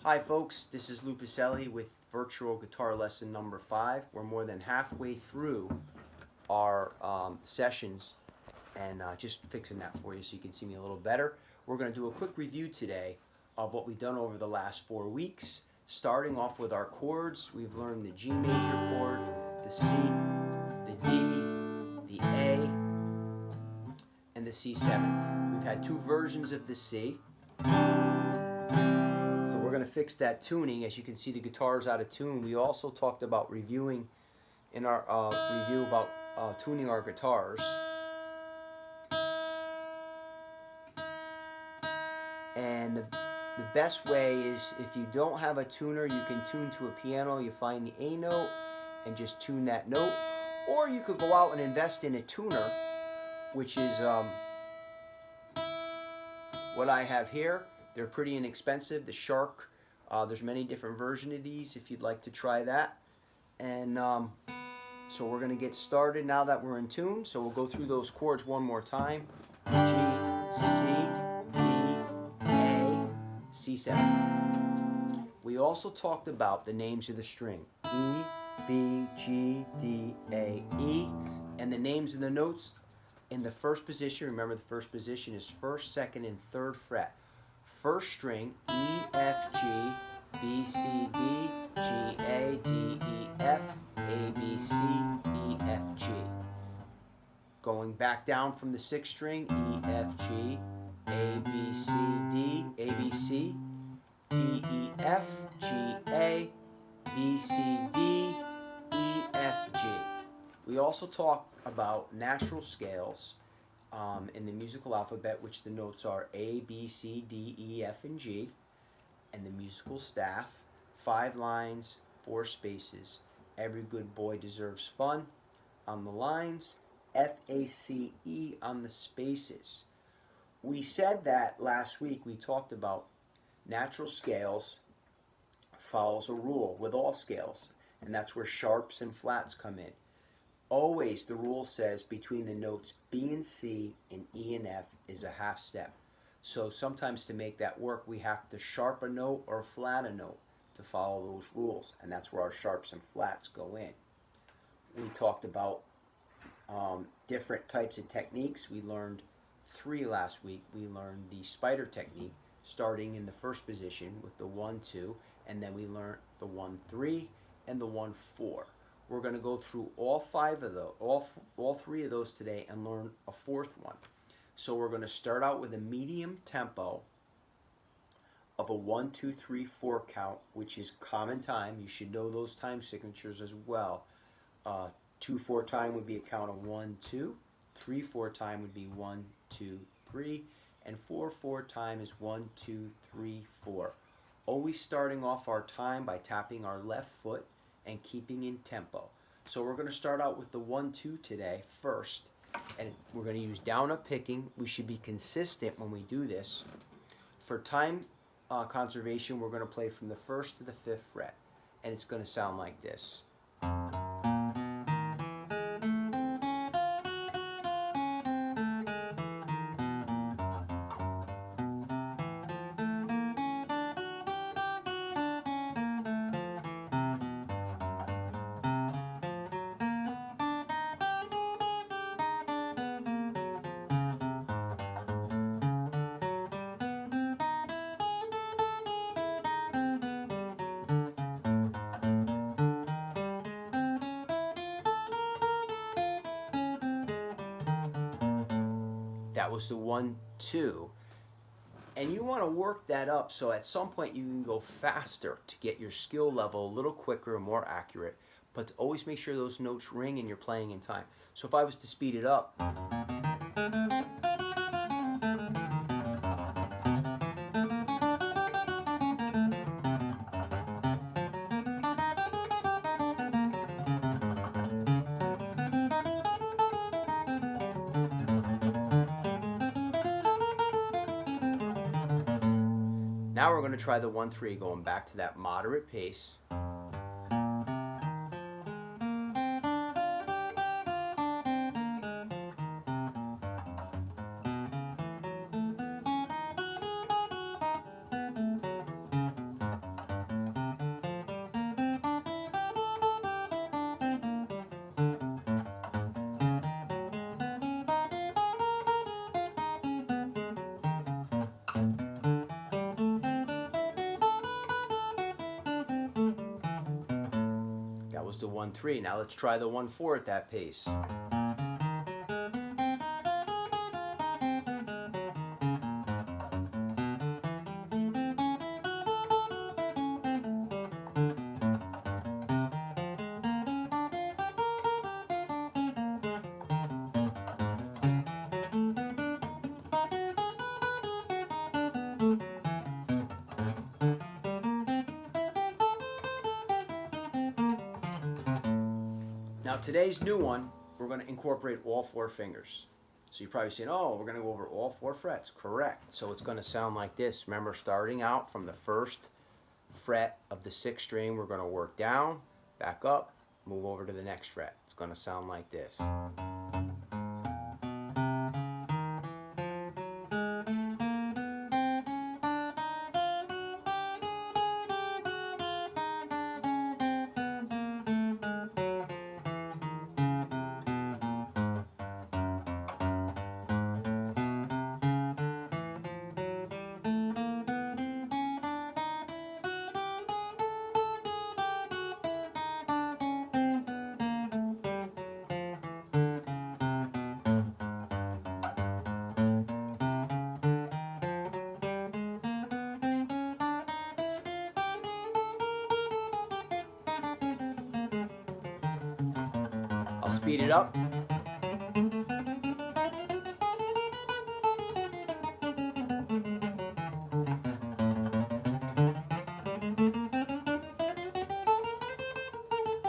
Hi folks, this is Lou Pacelli with virtual guitar lesson number 5. We're more than halfway through our sessions and just fixing that for you so you can see me a little better. We're going to do a quick review today of what we've done over the last 4 weeks. Starting off with our chords, we've learned the G major chord, the C, the D, the A, and the C7th. We've had 2 versions of the C. So we're going to fix that tuning. As you can see, the guitar is out of tune. We also talked about reviewing in our review about tuning our guitars. And the best way is if you don't have a tuner, you can tune to a piano. You find the A note and just tune that note. Or you could go out and invest in a tuner, which is what I have here. They're pretty inexpensive. The Shark, there's many different versions of these if you'd like to try that. And so we're going to get started now that we're in tune. So we'll go through those chords one more time. G, C, D, A, C7. We also talked about the names of the string. E, B, G, D, A, E. And the names of the notes in the first position. Remember, the first position is 1st, 2nd, and 3rd fret. First string, E, F, G, B, C, D, G, A, D, E, F, A, B, C, E, F, G. Going back down from the 6th string, E, F, G, A, B, C, D, A, B, C, D, E, F, G, A, B, C, D, E, F, G. We also talked about natural scales in the musical alphabet, which the notes are A, B, C, D, E, F, and G, and the musical staff, 5 lines, 4 spaces. Every good boy deserves fun on the lines, F, A, C, E on the spaces. We said that last week. We talked about natural scales follows a rule with all scales, and that's where sharps and flats come in. Always the rule says between the notes B and C and E and F is a half step. So sometimes to make that work, we have to sharp a note or flat a note to follow those rules, and that's where our sharps and flats go in. We talked about different types of techniques. We learned 3 last week. We learned the spider technique, starting in the first position with the 1-2, and then we learned the 1-3 and the 1-4. We're going to go through all 5 of those, all 3 of those today, and learn a 4th one. So we're going to start out with a medium tempo of a 1, 2, 3, 4 count, which is common time. You should know those time signatures as well. 2/4 time would be a count of 1, 2. 3/4 time would be 1, 2, 3, and 4/4 time is 1, 2, 3, 4. Always starting off our time by tapping our left foot and keeping in tempo. So we're going to start out with the 1-2 today first, and we're going to use down up picking. We should be consistent when we do this. For time conservation, we're going to play from the 1st to the 5th fret, and it's going to sound like this. That was the 1-2. And you want to work that up so at some point you can go faster to get your skill level a little quicker and more accurate, but to always make sure those notes ring and you're playing in time. So if I was to speed it up, now we're going to try the 1-3, going back to that moderate pace. 1-3. Now let's try the 1-4 at that pace. Now today's new one, we're going to incorporate all 4 fingers. So you're probably saying, oh, we're going to go over all 4 frets. Correct. So it's going to sound like this. Remember, starting out from the 1st fret of the 6th string, we're going to work down, back up, move over to the next fret. It's going to sound like this. I'll speed it up.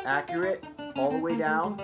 Accurate all the way down.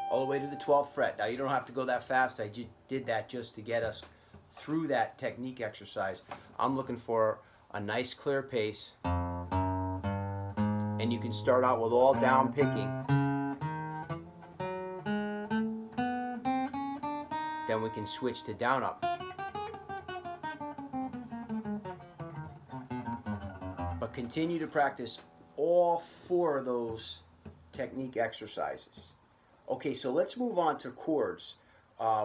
All the way to the 12th fret. Now you don't have to go that fast. I just did that just to get us through that technique exercise. I'm looking for a nice clear pace. And you can start out with all down picking. Then we can switch to down up. But continue to practice all 4 of those technique exercises. Okay, so let's move on to chords.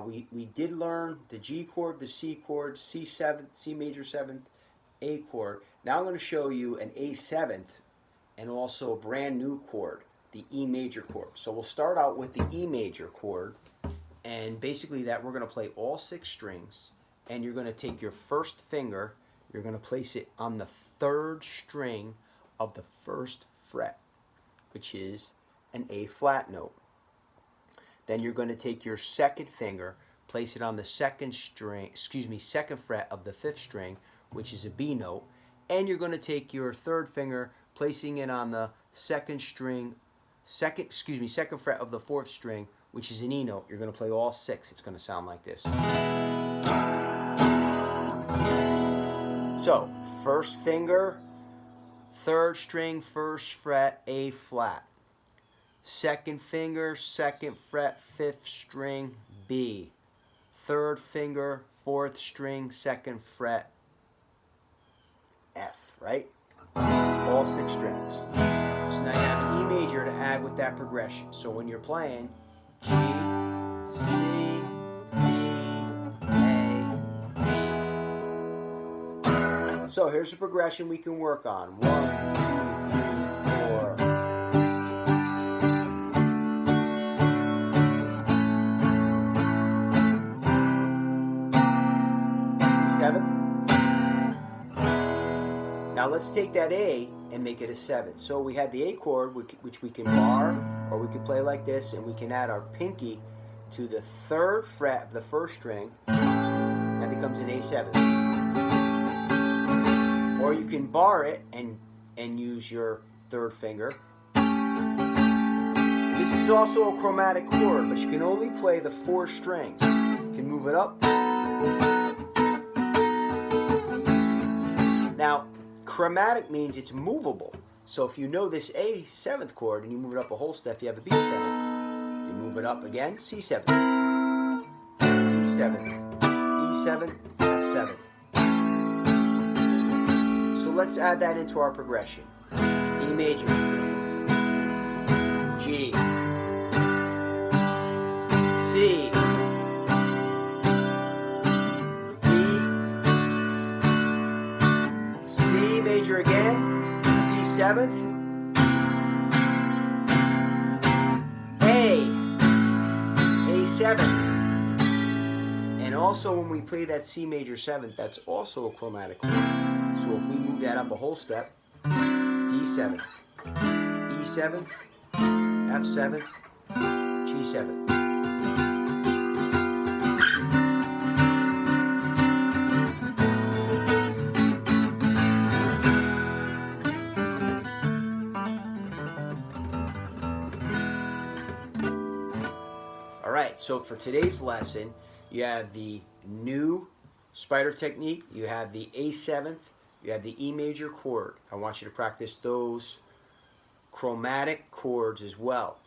We did learn the G chord, the C chord, C7, C major 7th, A chord. Now I'm going to show you an A7th and also a brand new chord, the E major chord. So we'll start out with the E major chord, and basically that we're going to play all 6 strings, and you're going to take your first finger, you're going to place it on the 3rd string of the 1st fret, which is an A flat note. Then you're going to take your 2nd finger, place it on the 2nd fret of the 5th string, which is a B note, and you're going to take your 3rd finger, placing it on the 2nd fret of the 4th string, which is an E note. You're going to play all 6. It's going to sound like this. So, 1st finger, 3rd string, 1st fret, A flat. 2nd finger, 2nd fret, 5th string, B. 3rd finger, 4th string, 2nd fret, F, right? All 6 strings. So now you have an E major to add with that progression. So when you're playing G, C, D, A, B. So here's a progression we can work on. 1, 2, 3, 4. Now let's take that A and make it a 7. So we had the A chord, which we can bar, or we could play like this, and we can add our pinky to the 3rd fret of the 1st string, becomes an A7. Or you can bar it and use your third finger. This is also a chromatic chord, but you can only play the 4 strings. You can move it up. Now, chromatic means it's movable. So if you know this A7th chord and you move it up a whole step, you have a B7. You move it up again, C7, D7, E7, F7. So let's add that into our progression. E major, G, C, E, C major again, C7th, A7. And also when we play that C major 7th, that's also a chromatic chord. So if we move that up a whole step, D7, E7, F7, G7. All right, so for today's lesson, you have the new spider technique, you have the A7th, you have the E major chord. I want you to practice those chromatic chords as well.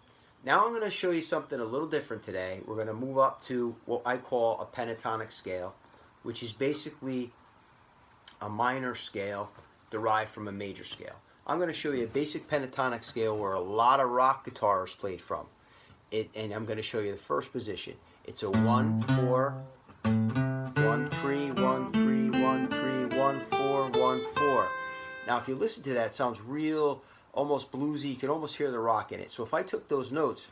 Now I'm going to show you something a little different today. We're going to move up to what I call a pentatonic scale, which is basically a minor scale derived from a major scale. I'm going to show you a basic pentatonic scale where a lot of rock guitars played from. And I'm going to show you the first position. It's a 1, 4, 1, 3, 1, 3, 1, 3, 1, 4, 1, 4. Now if you listen to that, it sounds real, almost bluesy. You can almost hear the rock in it. So if I took those notes,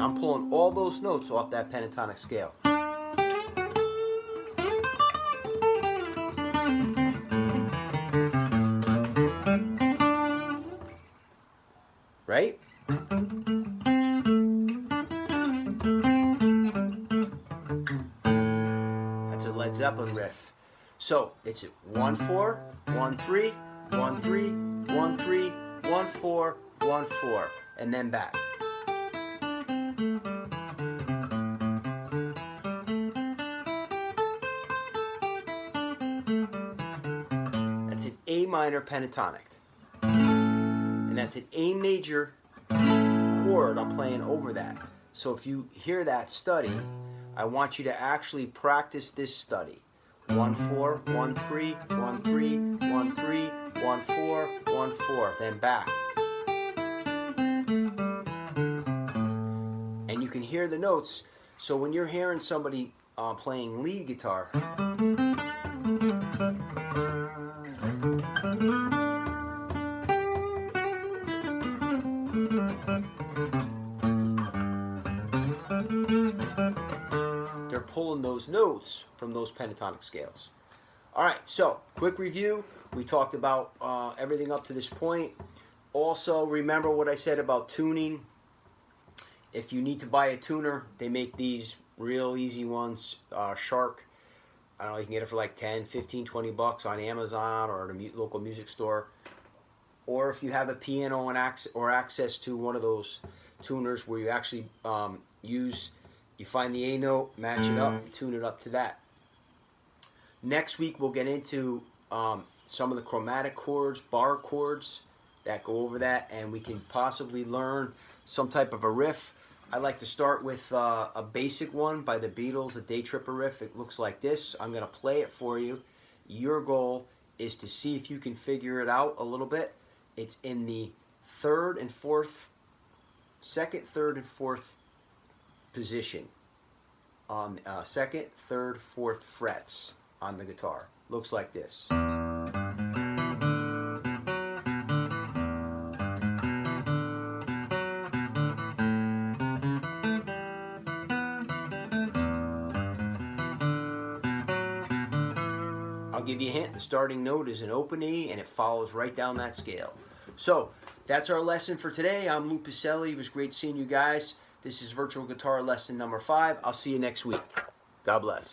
I'm pulling all those notes off that pentatonic scale. Right? That's a Led Zeppelin riff. So it's 1, 4, 1, 3, 1, 3, 1, 3, 1, 4, 1, 4, and then back. That's an A minor pentatonic. And that's an A major chord I'm playing over that. So if you hear that study, I want you to actually practice this study. 1, 4, 1, 3, 1, 3, 1, 3, 1, 4, 1, 4, then back. And you can hear the notes. So when you're hearing somebody playing lead guitar, they're pulling those notes from those pentatonic scales. All right, so quick review. We talked about everything up to this point. Also, remember what I said about tuning. If you need to buy a tuner, they make these real easy ones. Shark, I don't know, you can get it for like 10, 15, 20 bucks on Amazon or at a local music store. Or if you have a piano and access to one of those tuners where you actually you find the A note, match it up, tune it up to that. Next week we'll get into some of the chromatic chords, bar chords that go over that, and we can possibly learn some type of a riff. I like to start with a basic one by the Beatles, a Day Tripper riff. It looks like this. I'm going to play it for you. Your goal is to see if you can figure it out a little bit. It's in the second, third, and fourth position on second, third, fourth frets on the guitar. Looks like this. I'll give you a hint. The starting note is an open E, and it follows right down that scale. So that's our lesson for today. I'm Lou Piselli. It was great seeing you guys. This is virtual guitar lesson number 5. I'll see you next week. God bless.